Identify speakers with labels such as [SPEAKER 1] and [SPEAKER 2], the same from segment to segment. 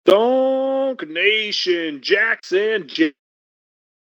[SPEAKER 1] Donk Nation, Jackson,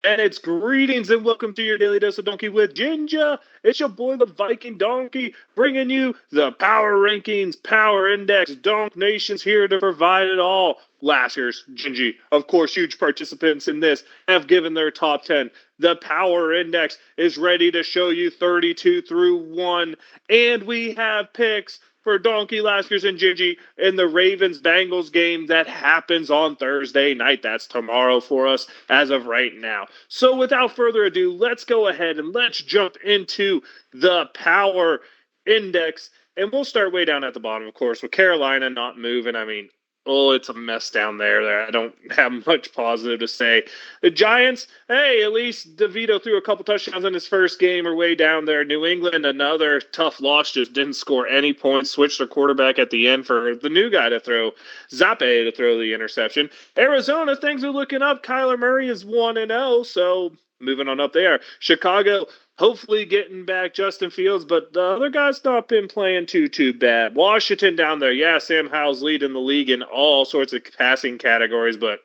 [SPEAKER 1] and it's greetings and welcome to your daily dose of donkey with Ginger. It's your boy, the Viking Donkey, bringing you the Power Rankings, Power Index. Donk Nation's here to provide it all. Last year's Gingy, of course, huge participants in this have given their top 10. The Power Index is ready to show you 32 through 1, and we have picks for Donkey Laskers and Gingy in the Ravens-Bengals game that happens on Thursday night. That's tomorrow for us as of right now. So without further ado, let's go ahead and let's jump into the Power Index. And we'll start way down at the bottom, of course, with Carolina not moving. I mean, oh, it's a mess down there. I don't have much positive to say. The Giants, hey, at least DeVito threw a couple touchdowns in his first game are way down there. New England, another tough loss, just didn't score any points. Switched their quarterback at the end for the new guy to throw, Zappe to throw the interception. Arizona, things are looking up. Kyler Murray is 1-0, so moving on up there. Chicago, hopefully getting back Justin Fields, but the other guy's not been playing too bad. Washington down there, yeah, Sam Howell's leading the league in all sorts of passing categories, but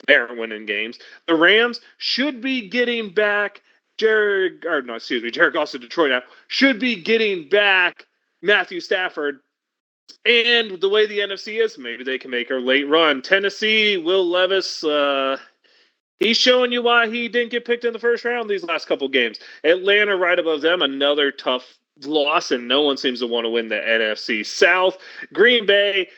[SPEAKER 1] they aren't winning games. The Rams should be getting back Jared Goff's in Detroit now, should be getting back Matthew Stafford. And the way the NFC is, maybe they can make a late run. Tennessee, Will Levis, he's showing you why he didn't get picked in the first round these last couple games. Atlanta right above them, another tough loss, and no one seems to want to win the NFC South. Green Bay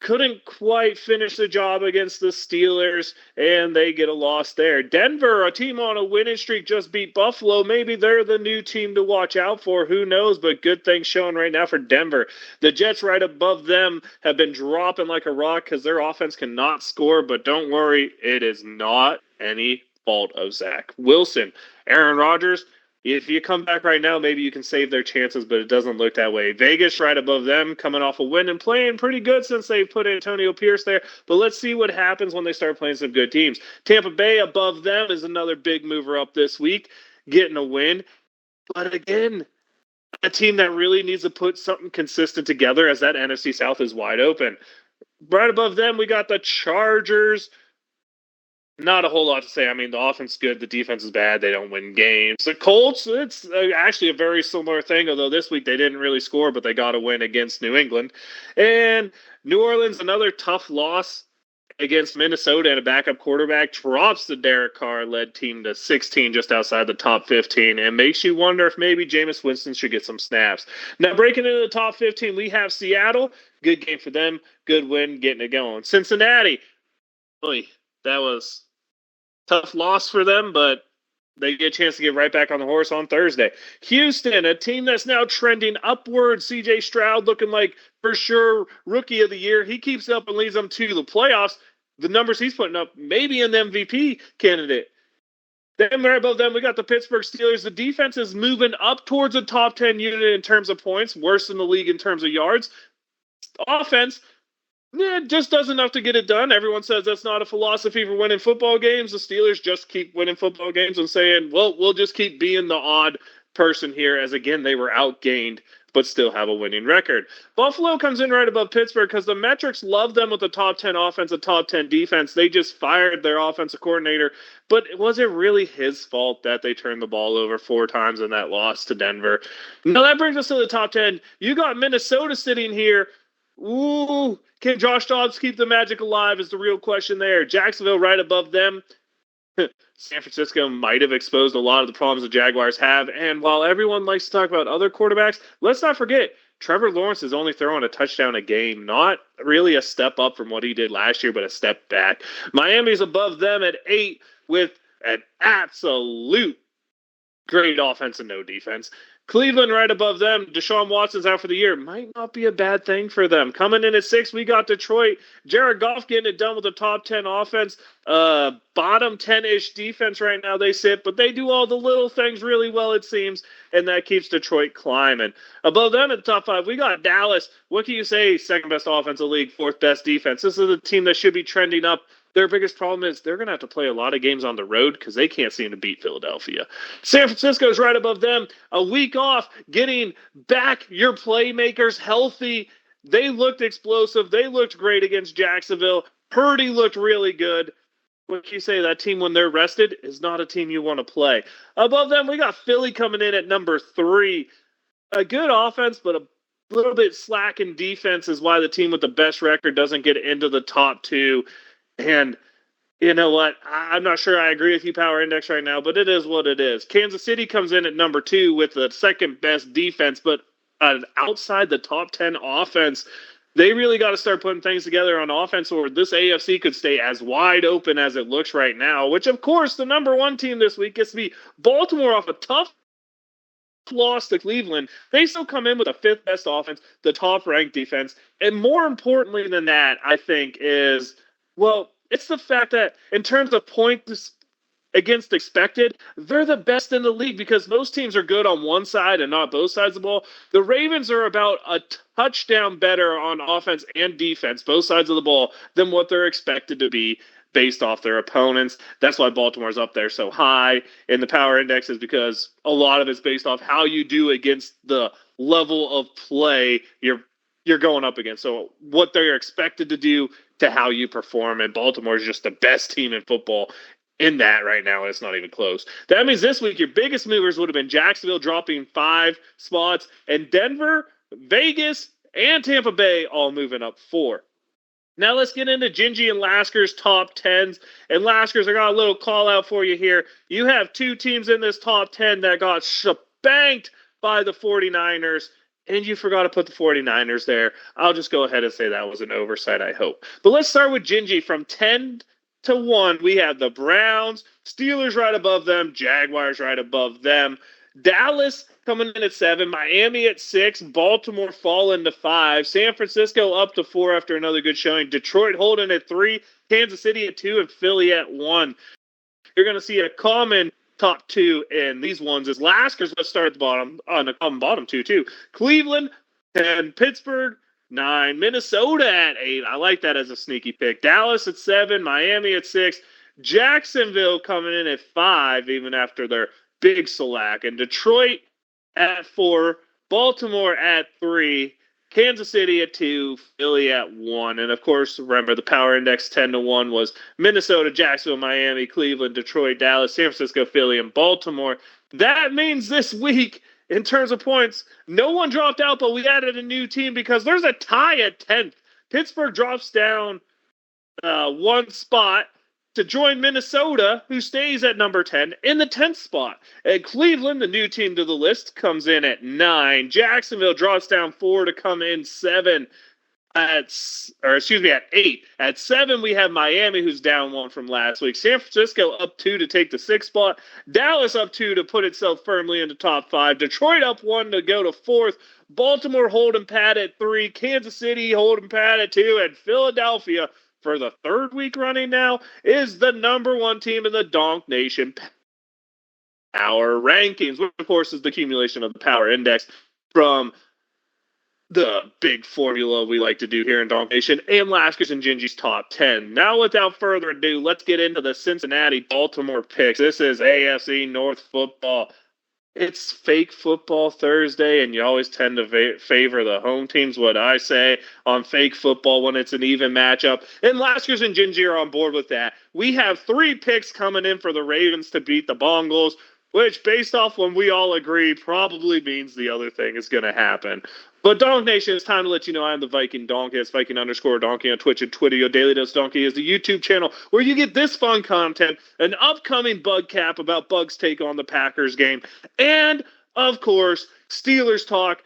[SPEAKER 1] couldn't quite finish the job against the Steelers, and they get a loss there. Denver, a team on a winning streak, just beat Buffalo. Maybe they're the new team to watch out for. Who knows? But good things showing right now for Denver. The Jets right above them have been dropping like a rock because their offense cannot score. But don't worry, it is not any fault of Zach Wilson. Aaron Rodgers, if you come back right now, maybe you can save their chances, but it doesn't look that way. Vegas right above them, coming off a win and playing pretty good since they put Antonio Pierce there. But let's see what happens when they start playing some good teams. Tampa Bay above them is another big mover up this week, getting a win. But again, a team that really needs to put something consistent together as that NFC South is wide open. Right above them, we got the Chargers. Not a whole lot to say. I mean, the offense is good, the defense is bad. They don't win games. The Colts, it's actually a very similar thing, although this week they didn't really score, but they got a win against New England. And New Orleans, another tough loss against Minnesota, and a backup quarterback drops the Derek Carr-led team to 16, just outside the top 15, and makes you wonder if maybe Jameis Winston should get some snaps. Now, breaking into the top 15, we have Seattle. Good game for them. Good win, getting it going. Cincinnati, boy, that was tough loss for them, but they get a chance to get right back on the horse on Thursday. Houston, a team that's now trending upward. C.J. Stroud looking like, for sure, rookie of the year. He keeps up and leads them to the playoffs. The numbers he's putting up, maybe an MVP candidate. Then right above them, we got the Pittsburgh Steelers. The defense is moving up towards a top 10 unit in terms of points, worse than the league in terms of yards. Offense, just does enough to get it done. Everyone says that's not a philosophy for winning football games. The Steelers just keep winning football games and saying, well, we'll just keep being the odd person here, as again, they were outgained, but still have a winning record. Buffalo comes in right above Pittsburgh because the metrics love them with the top 10 offense and top 10 defense. They just fired their offensive coordinator, but was it really his fault that they turned the ball over 4 times in that loss to Denver? Now that brings us to the top 10. You got Minnesota sitting here. Ooh, can Josh Dobbs keep the magic alive is the real question there. Jacksonville right above them. San Francisco might have exposed a lot of the problems the Jaguars have. And while everyone likes to talk about other quarterbacks, let's not forget, Trevor Lawrence is only throwing a touchdown a game. Not really a step up from what he did last year, but a step back. Miami's above them at 8 with an absolute great offense and no defense. Cleveland right above them. Deshaun Watson's out for the year. Might not be a bad thing for them. Coming in at 6, we got Detroit. Jared Goff getting it done with the top 10 offense. Bottom 10-ish defense right now they sit, but they do all the little things really well, it seems, and that keeps Detroit climbing. Above them at the top 5, we got Dallas. What can you say? Second best offense in the league, 4th best defense. This is a team that should be trending up. Their biggest problem is they're going to have to play a lot of games on the road because they can't seem to beat Philadelphia. San Francisco's right above them. A week off, getting back your playmakers healthy. They looked explosive. They looked great against Jacksonville. Purdy looked really good. What you say, that team when they're rested is not a team you want to play. Above them, we got Philly coming in at number 3. A good offense, but a little bit slack in defense is why the team with the best record doesn't get into the top 2. And you know what? I'm not sure I agree with you, Power Index, right now, but it is what it is. Kansas City comes in at number 2 with the second best defense, but an outside the top 10 offense. They really got to start putting things together on offense, or this AFC could stay as wide open as it looks right now, which, of course, the number 1 team this week gets to be Baltimore off a tough loss to Cleveland. They still come in with the 5th best offense, the top ranked defense, and more importantly than that, I think, is, well, it's the fact that in terms of points against expected, they're the best in the league because most teams are good on one side and not both sides of the ball. The Ravens are about a touchdown better on offense and defense, both sides of the ball, than what they're expected to be based off their opponents. That's why Baltimore's up there so high in the power index, is because a lot of it's based off how you do against the level of play you're going up against. So what they're expected to do to how you perform, and Baltimore is just the best team in football in that right now, and it's not even close. That means this week your biggest movers would have been Jacksonville dropping 5 spots, and Denver, Vegas, and Tampa Bay all moving up 4. Now let's get into Gingy and Lasker's top 10s. And Laskers, I got a little call out for you here. You have 2 teams in this top 10 that got spanked by the 49ers, and you forgot to put the 49ers there. I'll just go ahead and say that was an oversight, I hope. But let's start with Gingy. From 10 to 1, we have the Browns, Steelers right above them, Jaguars right above them, Dallas coming in at 7, Miami at 6, Baltimore falling to 5, San Francisco up to 4 after another good showing, Detroit holding at 3, Kansas City at 2, and Philly at 1. You're going to see a common top 2 in these ones is Laskers. Let's start at the bottom, on the common bottom 2 too. Cleveland 10, Pittsburgh 9, Minnesota at 8. I like that as a sneaky pick. Dallas at 7, Miami at 6, Jacksonville coming in at 5 even after their big slack, and Detroit at 4, Baltimore at 3, Kansas City at 2, Philly at 1. And of course, remember the power index 10 to 1 was Minnesota, Jacksonville, Miami, Cleveland, Detroit, Dallas, San Francisco, Philly, and Baltimore. That means this week, in terms of points, no one dropped out, but we added a new team because there's a tie at 10th. Pittsburgh drops down 1 spot to join Minnesota, who stays at number 10 in the 10th spot. And Cleveland, the new team to the list, comes in at 9. Jacksonville drops down 4 to come in 7. At 8. At 7, we have Miami, who's down 1 from last week. San Francisco up 2 to take the 6th spot. Dallas up 2 to put itself firmly into top 5. Detroit up 1 to go to 4th. Baltimore holding pat at 3. Kansas City holding pat at 2. And Philadelphia, for the 3rd week running now, is the number 1 team in the Donk Nation power rankings, which of course is the accumulation of the power index from the big formula we like to do here in Donk Nation, and Laskers and Gingy's top 10. Now, without further ado, let's get into the Cincinnati-Baltimore picks. This is AFC North football. It's fake football Thursday, and you always tend to favor the home teams, what I say, on fake football when it's an even matchup. And Laskers and Gingy are on board with that. We have 3 picks coming in for the Ravens to beat the Bongals, which, based off when we all agree, probably means the other thing is going to happen. But Donk Nation, it's time to let you know I'm the Viking Donkey. It's Viking_Donkey on Twitch and Twitter. Your Daily Dose Donkey is the YouTube channel where you get this fun content, an upcoming bug cap about Bugs' take on the Packers game, and, of course, Steelers talk,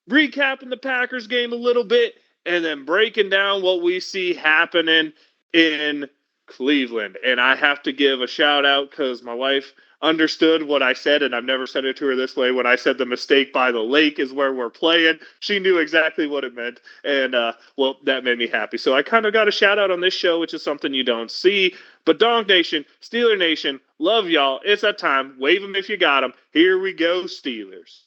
[SPEAKER 1] recapping the Packers game a little bit, and then breaking down what we see happening in Cleveland. And I have to give a shout out because my wife understood what I said, and I've never said it to her this way. When I said the mistake by the lake is where we're playing, she knew exactly what it meant, and well, that made me happy. So I kind of got a shout out on this show, which is something you don't see. But Donk Nation, Steeler Nation, love y'all. It's that time. Wave them if you got them. Here we go, Steelers.